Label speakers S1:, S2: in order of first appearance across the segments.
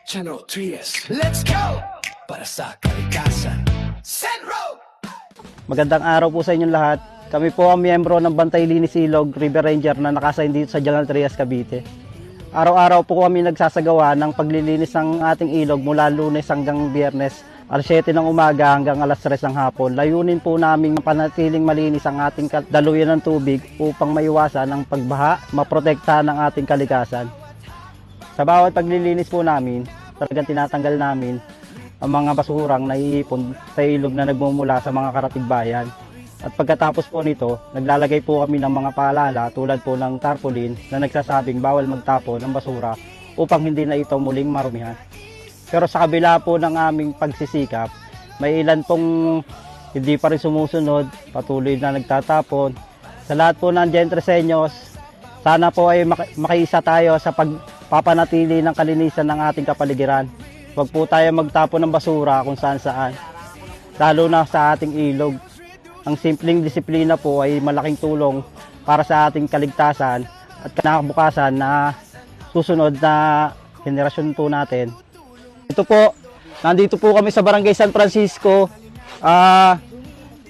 S1: Channel 3S. Let's go! Para sa kalikasan. Senro!
S2: Magandang araw po sa inyong lahat. Kami po ang miyembro ng Bantay Linis Ilog River Ranger na nakasign dito sa Channel 3S Cavite. Araw-araw po kami nagsasagawa ng paglilinis ng ating ilog mula Lunes hanggang Biyernes, alas 7 ng umaga hanggang alas 3 ng hapon. Layunin po namin panatiling malinis ang ating daluyan ng tubig upang maiwasan ang pagbaha, maprotektahan ang ating kalikasan. Sa bawat paglilinis po namin, talagang tinatanggal namin ang mga basurang naiipon sa ilog na nagmumula sa mga karatig bayan. At pagkatapos po nito, naglalagay po kami ng mga paalala tulad po ng tarpaulin na nagsasabing bawal magtapon ng basura upang hindi na ito muling marumihan. Pero sa kabila po ng aming pagsisikap, may ilan pong hindi pa rin sumusunod, patuloy na nagtatapon. Sa lahat po ng Gentreseños, sana po ay makiisa tayo sa pagpapanatili ng kalinisan ng ating kapaligiran. Huwag po tayo magtapon ng basura kung saan-saan, lalo na sa ating ilog. Ang simpleng disiplina po ay malaking tulong para sa ating kaligtasan at kinakabukasan na susunod na henerasyon po natin. Ito po, nandito po kami sa Barangay San Francisco.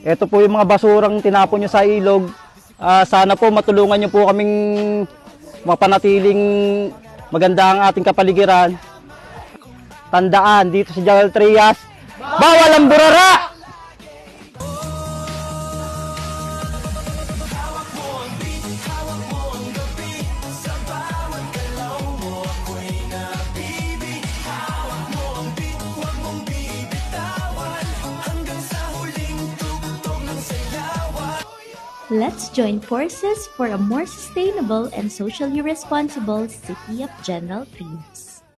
S2: Ito po yung mga basurang tinapon nyo sa ilog. Sana po matulungan nyo po kaming mapanatiling maganda ang ating kapaligiran. Tandaan, dito sa Channel 3S, bawal ang burara!
S3: Let's join forces for a more sustainable and socially responsible city of General Trias.